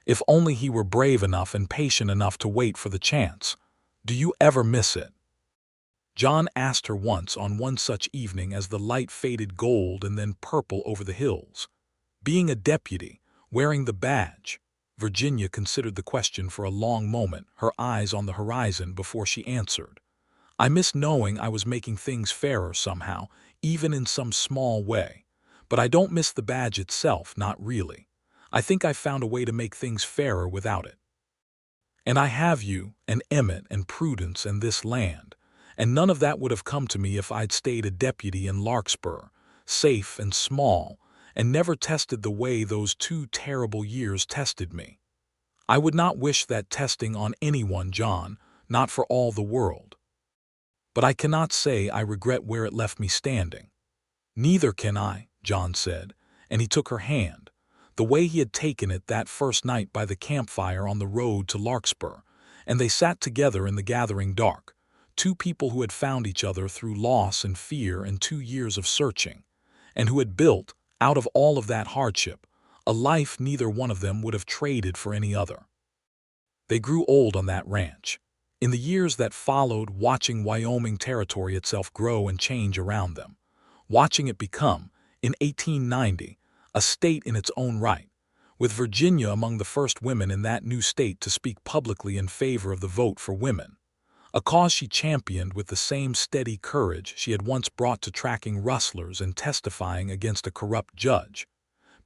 If only he were brave enough and patient enough to wait for the chance. Do you ever miss it? John asked her once on one such evening as the light faded gold and then purple over the hills. Being a deputy, wearing the badge, Virginia considered the question for a long moment, her eyes on the horizon, before she answered. I miss knowing I was making things fairer somehow, even in some small way. But I don't miss the badge itself, not really. I think I found a way to make things fairer without it. And I have you, and Emmett, and Prudence, and this land. And none of that would have come to me if I'd stayed a deputy in Larkspur, safe and small, and never tested the way those 2 terrible years tested me. I would not wish that testing on anyone, John, not for all the world. But I cannot say I regret where it left me standing. Neither can I, John said, and he took her hand, the way he had taken it that first night by the campfire on the road to Larkspur, and they sat together in the gathering dark, 2 people who had found each other through loss and fear and 2 years of searching, and who had built, out of all of that hardship, a life neither one of them would have traded for any other. They grew old on that ranch, in the years that followed, watching Wyoming Territory itself grow and change around them, watching it become, in 1890, a state in its own right, with Virginia among the first women in that new state to speak publicly in favor of the vote for women, a cause she championed with the same steady courage she had once brought to tracking rustlers and testifying against a corrupt judge,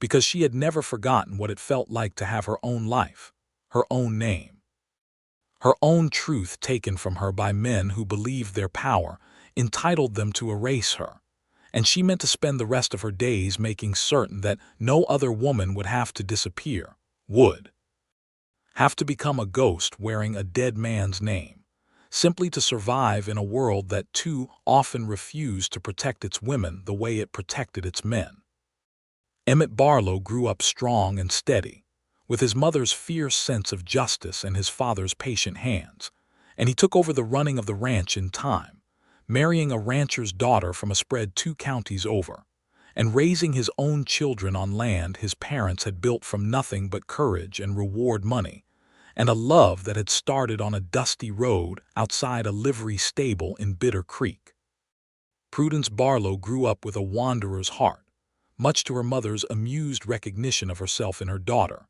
because she had never forgotten what it felt like to have her own life, her own name, her own truth taken from her by men who believed their power entitled them to erase her. And she meant to spend the rest of her days making certain that no other woman would have to disappear, would have to become a ghost wearing a dead man's name, simply to survive in a world that too often refused to protect its women the way it protected its men. Emmett Barlow grew up strong and steady, with his mother's fierce sense of justice and his father's patient hands, and he took over the running of the ranch in time, marrying a rancher's daughter from a spread 2 counties over, and raising his own children on land his parents had built from nothing but courage and reward money, and a love that had started on a dusty road outside a livery stable in Bitter Creek. Prudence Barlow grew up with a wanderer's heart, much to her mother's amused recognition of herself in her daughter,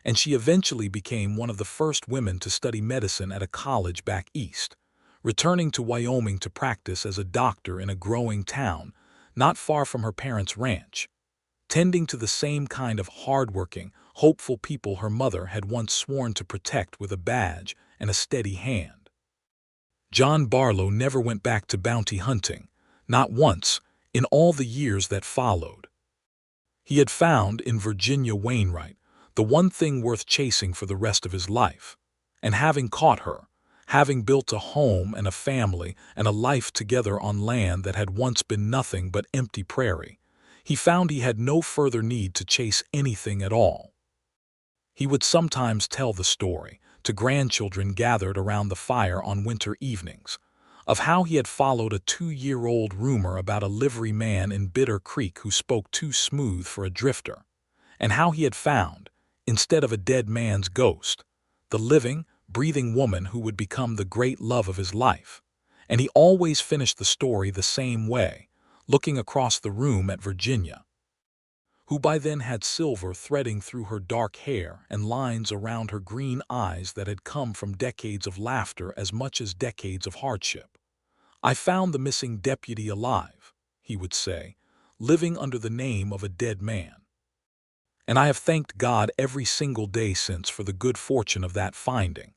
and she eventually became one of the first women to study medicine at a college back east, returning to Wyoming to practice as a doctor in a growing town not far from her parents' ranch, tending to the same kind of hard-working, hopeful people her mother had once sworn to protect with a badge and a steady hand. John Barlow never went back to bounty hunting, not once, in all the years that followed. He had found in Virginia Wainwright the one thing worth chasing for the rest of his life, and having caught her, having built a home and a family and a life together on land that had once been nothing but empty prairie, he found he had no further need to chase anything at all. He would sometimes tell the story to grandchildren gathered around the fire on winter evenings, of how he had followed a 2-year-old rumor about a livery man in Bitter Creek who spoke too smooth for a drifter, and how he had found, instead of a dead man's ghost, the living, breathing woman who would become the great love of his life. And he always finished the story the same way, looking across the room at Virginia, who by then had silver threading through her dark hair and lines around her green eyes that had come from decades of laughter as much as decades of hardship. "I found the missing deputy alive," he would say, "living under the name of a dead man. And I have thanked God every single day since for the good fortune of that finding."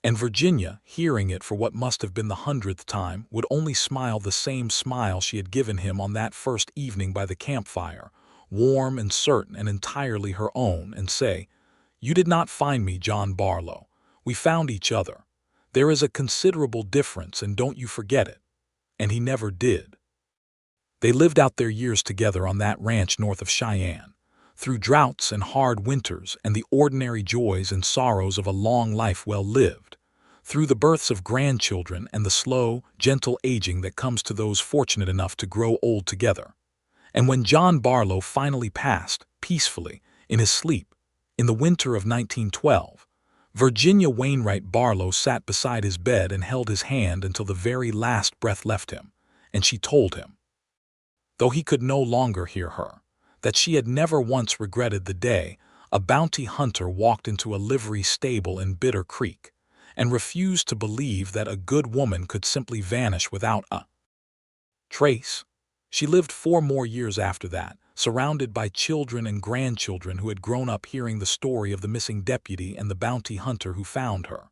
And Virginia, hearing it for what must have been the 100th time, would only smile the same smile she had given him on that first evening by the campfire, warm and certain and entirely her own, and say, "You did not find me, John Barlow. We found each other. There is a considerable difference, and don't you forget it." And he never did. They lived out their years together on that ranch north of Cheyenne, through droughts and hard winters and the ordinary joys and sorrows of a long life well lived, through the births of grandchildren and the slow, gentle aging that comes to those fortunate enough to grow old together. And when John Barlow finally passed, peacefully, in his sleep, in the winter of 1912, Virginia Wainwright Barlow sat beside his bed and held his hand until the very last breath left him, and she told him, though he could no longer hear her, that she had never once regretted the day a bounty hunter walked into a livery stable in Bitter Creek, and refused to believe that a good woman could simply vanish without a trace. She lived 4 more years after that, surrounded by children and grandchildren who had grown up hearing the story of the missing deputy and the bounty hunter who found her,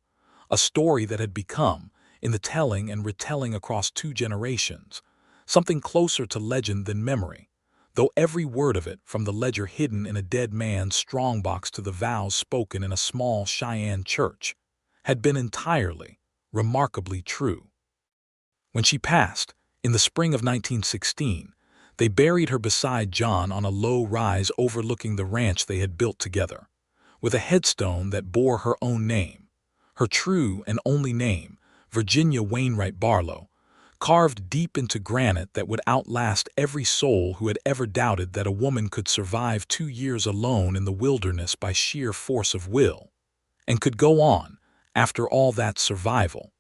a story that had become, in the telling and retelling across 2 generations, something closer to legend than memory, though every word of it, from the ledger hidden in a dead man's strongbox to the vows spoken in a small Cheyenne church, had been entirely, remarkably true. When she passed, in the spring of 1916, they buried her beside John on a low rise overlooking the ranch they had built together, with a headstone that bore her own name, her true and only name, Virginia Wainwright Barlow, carved deep into granite that would outlast every soul who had ever doubted that a woman could survive 2 years alone in the wilderness by sheer force of will, and could go on, after all that survival,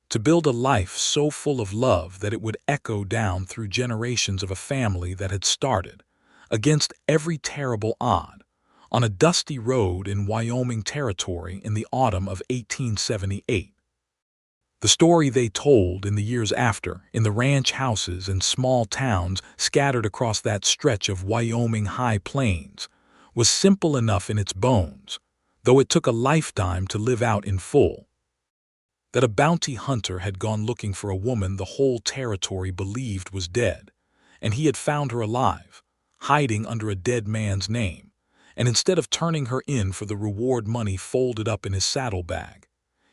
to build a life so full of love that it would echo down through generations of a family that had started, against every terrible odd, on a dusty road in Wyoming Territory in the autumn of 1878. The story they told in the years after, in the ranch houses and small towns scattered across that stretch of Wyoming high plains, was simple enough in its bones, though it took a lifetime to live out in full. That a bounty hunter had gone looking for a woman the whole territory believed was dead, and he had found her alive, hiding under a dead man's name, and instead of turning her in for the reward money folded up in his saddlebag,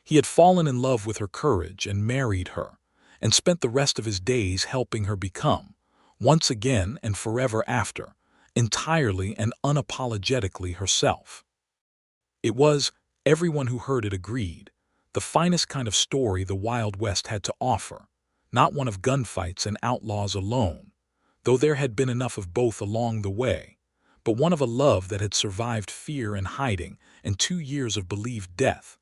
he had fallen in love with her courage and married her, and spent the rest of his days helping her become, once again and forever after, entirely and unapologetically herself. It was, everyone who heard it agreed, the finest kind of story the Wild West had to offer, not one of gunfights and outlaws alone, though there had been enough of both along the way, but one of a love that had survived fear and hiding and 2 years of believed death,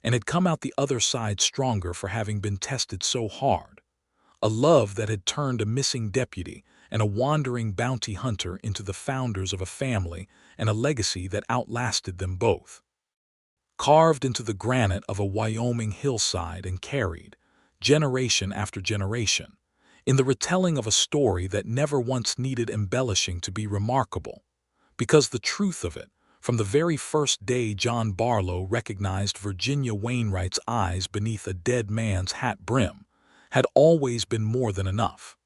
and had come out the other side stronger for having been tested so hard, a love that had turned a missing deputy and a wandering bounty hunter into the founders of a family and a legacy that outlasted them both. Carved into the granite of a Wyoming hillside and carried, generation after generation, in the retelling of a story that never once needed embellishing to be remarkable, because the truth of it, from the very first day John Barlow recognized Virginia Wainwright's eyes beneath a dead man's hat brim, had always been more than enough.